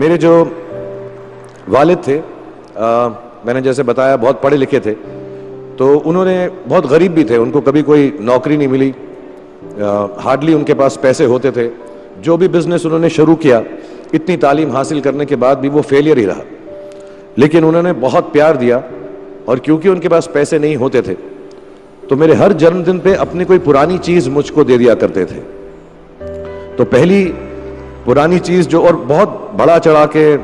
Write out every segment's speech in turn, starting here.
मेरे जो वालिद थे, मैंने जैसे बताया बहुत पढ़े लिखे थे, तो उन्होंने बहुत गरीब भी थे, उनको कभी कोई नौकरी नहीं मिली, हार्डली उनके पास पैसे होते थे। जो भी बिजनेस उन्होंने शुरू किया, इतनी तालीम हासिल करने के बाद भी वो फेलियर ही रहा। लेकिन उन्होंने बहुत प्यार दिया, और क्योंकि उनके पास पैसे नहीं होते थे तो मेरे हर जन्मदिन पे अपनी कोई पुरानी चीज मुझको दे दिया करते थे। तो पहली पुरानी चीज जो, और बहुत बड़ा चढ़ा के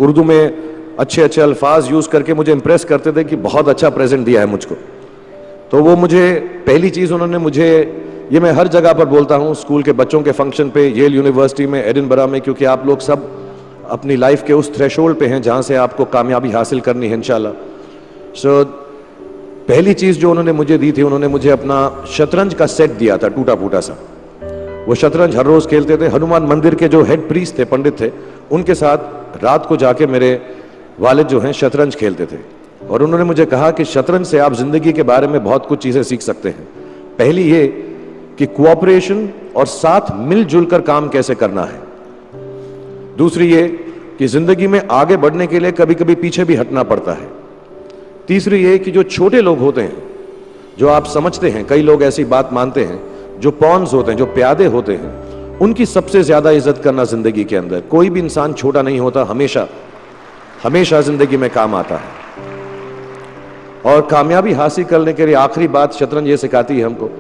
उर्दू में अच्छे अच्छे अल्फाज यूज करके मुझे इंप्रेस करते थे कि बहुत अच्छा प्रेजेंट दिया है मुझको। तो वो मुझे पहली चीज उन्होंने मुझे, ये मैं हर जगह पर बोलता हूँ, स्कूल के बच्चों के फंक्शन पे, येल यूनिवर्सिटी में, एडिनबरा में, क्योंकि आप लोग सब अपनी लाइफ के उस थ्रेशोल्ड पे हैं जहां से आपको कामयाबी हासिल करनी है इंशाल्लाह। सो पहली चीज जो उन्होंने मुझे दी थी, उन्होंने मुझे अपना शतरंज का सेट दिया था, टूटा फूटा सा। वो शतरंज हर रोज खेलते थे। हनुमान मंदिर के जो हेड प्रीस्ट थे, पंडित थे, उनके साथ रात को जाके मेरे वालिद जो हैं शतरंज खेलते थे। और उन्होंने मुझे कहा कि शतरंज से आप जिंदगी के बारे में बहुत कुछ चीजें सीख सकते हैं। पहली ये कि कोऑपरेशन और साथ मिलजुल कर काम कैसे करना है। दूसरी ये कि जिंदगी में आगे बढ़ने के लिए कभी कभी पीछे भी हटना पड़ता है। तीसरी ये कि जो छोटे लोग होते हैं, जो आप समझते हैं, कई लोग ऐसी बात मानते हैं, जो पॉन्स होते हैं, जो प्यादे होते हैं, उनकी सबसे ज्यादा इज्जत करना जिंदगी के अंदर। कोई भी इंसान छोटा नहीं होता, हमेशा हमेशा जिंदगी में काम आता है। और कामयाबी हासिल करने के लिए आखिरी बात शतरंज ये सिखाती है हमको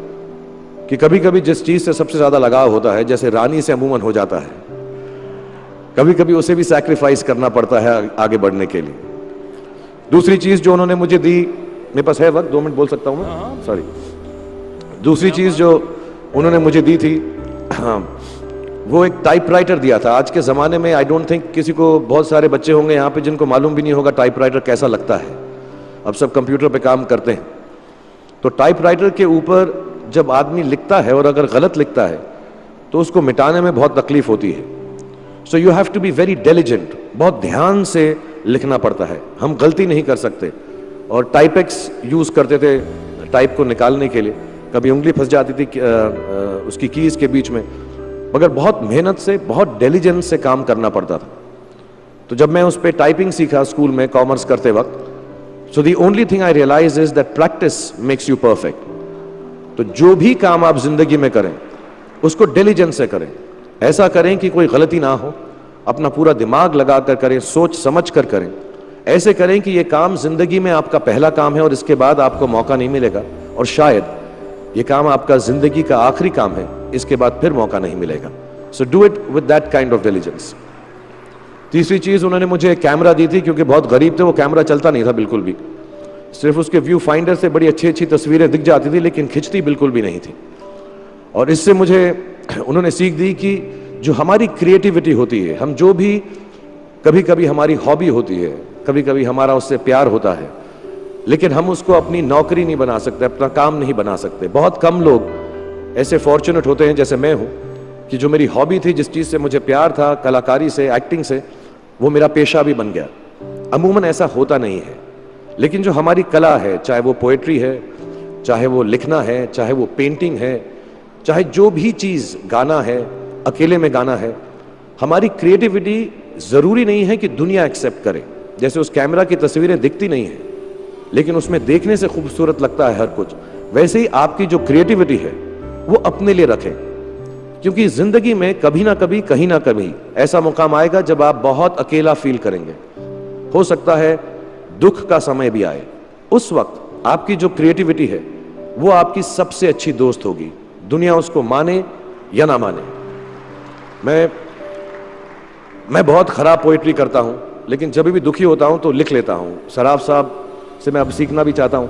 कि कभी कभी जिस चीज से सबसे ज्यादा लगाव होता है, जैसे रानी से अमूमन हो जाता है, कभी कभी उसे भी सैक्रिफाइस करना पड़ता है आगे बढ़ने के लिए। दूसरी चीज जो उन्होंने मुझे दी, मेरे पास है वक्त, 2 मिनट बोल सकता हूं मैं, सॉरी। दूसरी चीज जो उन्होंने मुझे दी थी, वो एक टाइपराइटर दिया था। आज के ज़माने में आई डोंट थिंक किसी को, बहुत सारे बच्चे होंगे यहाँ पे जिनको मालूम भी नहीं होगा टाइपराइटर कैसा लगता है। अब सब कंप्यूटर पे काम करते हैं। तो टाइपराइटर के ऊपर जब आदमी लिखता है और अगर गलत लिखता है तो उसको मिटाने में बहुत तकलीफ होती है। So you have to be very diligent, बहुत ध्यान से लिखना पड़ता है, हम गलती नहीं कर सकते। और टाइपेक्स यूज़ करते थे टाइप को निकालने के लिए, कभी उंगली फंस जाती थी उसकी कीज के बीच में, मगर बहुत मेहनत से, बहुत डिलिजेंस से काम करना पड़ता था। तो जब मैं उस पर टाइपिंग सीखा स्कूल में कॉमर्स करते वक्त, so the only thing I realise is that practice makes you perfect. तो जो भी काम आप जिंदगी में करें उसको डिलिजेंस से करें, ऐसा करें कि कोई गलती ना हो, अपना पूरा दिमाग लगा कर करें, सोच समझ कर करें। ऐसे करें कि ये काम जिंदगी में आपका पहला काम है और इसके बाद आपको मौका नहीं मिलेगा, और शायद ये काम आपका जिंदगी का आखिरी काम है, इसके बाद फिर मौका नहीं मिलेगा। So do it with that kind of diligence. तीसरी चीज उन्होंने मुझे कैमरा दी थी, क्योंकि बहुत गरीब थे, वो कैमरा चलता नहीं था बिल्कुल भी, सिर्फ उसके व्यू फाइंडर से बड़ी अच्छी अच्छी तस्वीरें दिख जाती थी, लेकिन खिंचती बिल्कुल भी नहीं थी। और इससे मुझे उन्होंने सीख दी कि जो हमारी क्रिएटिविटी होती है, हम जो भी, कभी कभी हमारी हॉबी होती है, कभी कभी हमारा उससे प्यार होता है, लेकिन हम उसको अपनी नौकरी नहीं बना सकते, अपना काम नहीं बना सकते। बहुत कम लोग ऐसे फॉर्चुनेट होते हैं जैसे मैं हूं कि जो मेरी हॉबी थी, जिस चीज से मुझे प्यार था, कलाकारी से, एक्टिंग से, वो मेरा पेशा भी बन गया। अमूमन ऐसा होता नहीं है, लेकिन जो हमारी कला है, चाहे वो पोएट्री है, चाहे वो लिखना है, चाहे वो पेंटिंग है, चाहे जो भी चीज, गाना है, अकेले में गाना है, हमारी क्रिएटिविटी जरूरी नहीं है कि दुनिया एक्सेप्ट करे। जैसे उस कैमरा की तस्वीरें दिखती नहीं है, लेकिन उसमें देखने से खूबसूरत लगता है हर कुछ, वैसे ही आपकी जो क्रिएटिविटी है वो अपने लिए रखें, क्योंकि जिंदगी में कभी ना कभी, कहीं ना कभी ऐसा मुकाम आएगा जब आप बहुत अकेला फील करेंगे। हो सकता है दुख का समय भी आए, उस वक्त आपकी जो क्रिएटिविटी है वो आपकी सबसे अच्छी दोस्त होगी, दुनिया उसको माने या ना माने। मैं बहुत खराब पोइट्री करता हूं, लेकिन जब भी दुखी होता हूं तो लिख लेता हूं। सराफ साहब से मैं अब सीखना भी चाहता हूं।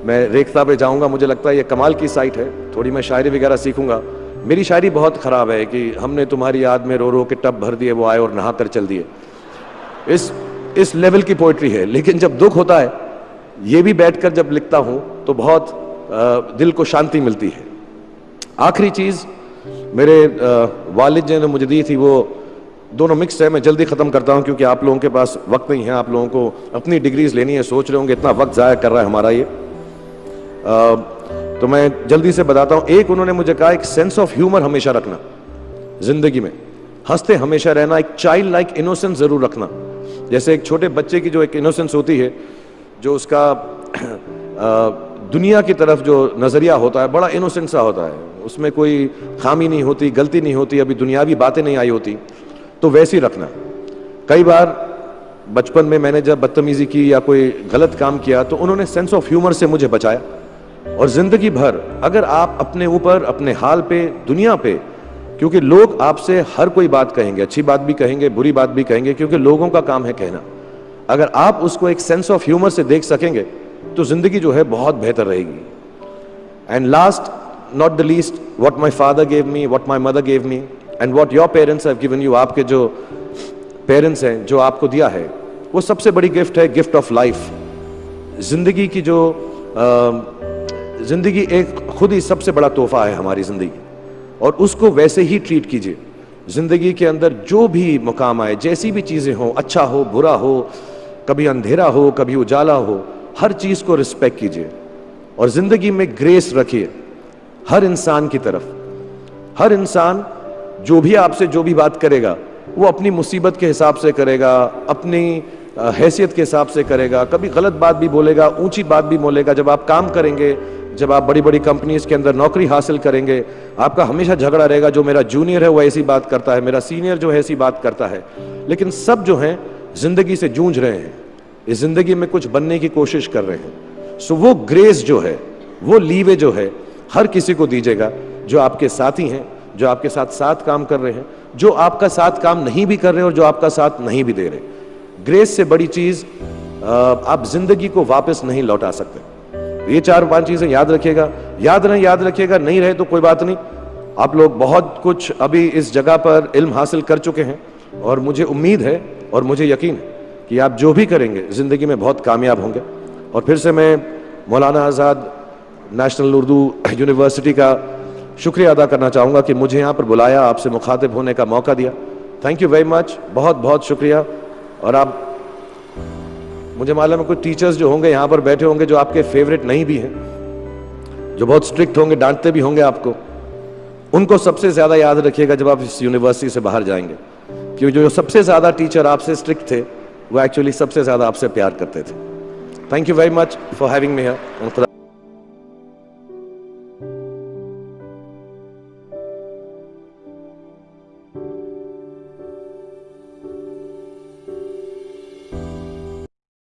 मैं रेखता पे जाऊंगा, मुझे लगता है ये कमाल की साइट है, थोड़ी मैं शायरी वगैरह सीखूंगा। मेरी शायरी बहुत खराब है कि हमने तुम्हारी याद में रो रो के टब भर दिए, वो आए और नहा कर चल दिए, इस लेवल की पोइट्री है। लेकिन जब दुख होता है, ये भी बैठकर जब लिखता हूं तो बहुत दिल को शांति मिलती है। आखिरी चीज मेरे वालिद जी ने मुझे दी थी, वो दोनों मिक्स है, मैं जल्दी खत्म करता हूं क्योंकि आप लोगों के पास वक्त नहीं है, आप लोगों को अपनी डिग्रीज लेनी है, सोच रहे होंगे इतना वक्त जाया कर रहा है हमारा ये। तो मैं जल्दी से बताता हूं। एक, उन्होंने मुझे कहा एक सेंस ऑफ ह्यूमर हमेशा रखना जिंदगी में, हंसते हमेशा रहना, एक चाइल्ड लाइक इनोसेंस जरूर रखना। जैसे एक छोटे बच्चे की जो एक इनोसेंस होती है, जो उसका दुनिया की तरफ जो नजरिया होता है बड़ा इनोसेंट सा होता है, उसमें कोई खामी नहीं होती, गलती नहीं होती, अभी दुनियावी बातें नहीं आई होती, तो वैसे ही रखना। कई बार बचपन में मैंने जब बदतमीजी की या कोई गलत काम किया तो उन्होंने सेंस ऑफ ह्यूमर से मुझे बचाया। और जिंदगी भर अगर आप अपने ऊपर, अपने हाल पे, दुनिया पे, क्योंकि लोग आपसे हर कोई बात कहेंगे, अच्छी बात भी कहेंगे, बुरी बात भी कहेंगे, क्योंकि लोगों का काम है कहना। अगर आप उसको एक सेंस ऑफ ह्यूमर से देख सकेंगे तो जिंदगी जो है बहुत बेहतर रहेगी। And last not the least, what my father gave me, what my mother gave me and what your parents have given you, आपके जो पेरेंट्स हैं जो आपको दिया है, वो सबसे बड़ी गिफ्ट है, गिफ्ट ऑफ लाइफ। जिंदगी की जो जिंदगी एक खुद ही सबसे बड़ा तोहफा है हमारी जिंदगी, और उसको वैसे ही ट्रीट कीजिए। जिंदगी के अंदर जो भी मुकाम आए, जैसी भी चीजें हो, अच्छा हो बुरा हो, कभी अंधेरा हो कभी उजाला हो, हर चीज को रिस्पेक्ट कीजिए और जिंदगी में ग्रेस रखिए हर इंसान की तरफ। हर इंसान जो भी आपसे जो भी बात करेगा वो अपनी मुसीबत के हिसाब से करेगा, अपनी हैसियत के हिसाब से करेगा, कभी गलत बात भी बोलेगा, ऊंची बात भी बोलेगा। जब आप काम करेंगे, जब आप बड़ी बड़ी कंपनीज के अंदर नौकरी हासिल करेंगे, आपका हमेशा झगड़ा रहेगा, जो मेरा जूनियर है वो ऐसी बात करता है, मेरा सीनियर जो है ऐसी बात करता है। लेकिन सब जो हैं जिंदगी से जूझ रहे हैं, इस जिंदगी में कुछ बनने की कोशिश कर रहे हैं। सो वो ग्रेस जो है, वो लीवे जो है, हर किसी को दीजिएगा जो आपके साथी हैं, जो आपके साथ साथ काम कर रहे हैं, जो आपका साथ काम नहीं भी कर रहे और जो आपका साथ नहीं भी दे रहे। ग्रेस से बड़ी चीज आप जिंदगी को वापस नहीं लौटा सकते। ये 4-5 चीजें याद रखिएगा। याद रखिएगा, नहीं रहे तो कोई बात नहीं। आप लोग बहुत कुछ अभी इस जगह पर इल्म हासिल कर चुके हैं और मुझे उम्मीद है और मुझे यकीन है कि आप जो भी करेंगे जिंदगी में बहुत कामयाब होंगे। और फिर से मैं मौलाना आज़ाद नेशनल उर्दू यूनिवर्सिटी का शुक्रिया अदा करना चाहूँगा कि मुझे यहाँ पर बुलाया, आपसे मुखातिब होने का मौका दिया। थैंक यू वेरी मच, बहुत बहुत शुक्रिया। और आप, मुझे मालूम है कुछ टीचर्स जो होंगे यहाँ पर बैठे होंगे जो आपके फेवरेट नहीं भी हैं, जो बहुत स्ट्रिक्ट होंगे, डांटते भी होंगे आपको, उनको सबसे ज़्यादा याद रखिएगा जब आप इस यूनिवर्सिटी से बाहर जाएंगे, क्योंकि जो सबसे ज़्यादा टीचर आपसे स्ट्रिक्ट थे वो एक्चुअली सबसे ज़्यादा आपसे प्यार करते थे। Thank you very much for having me here.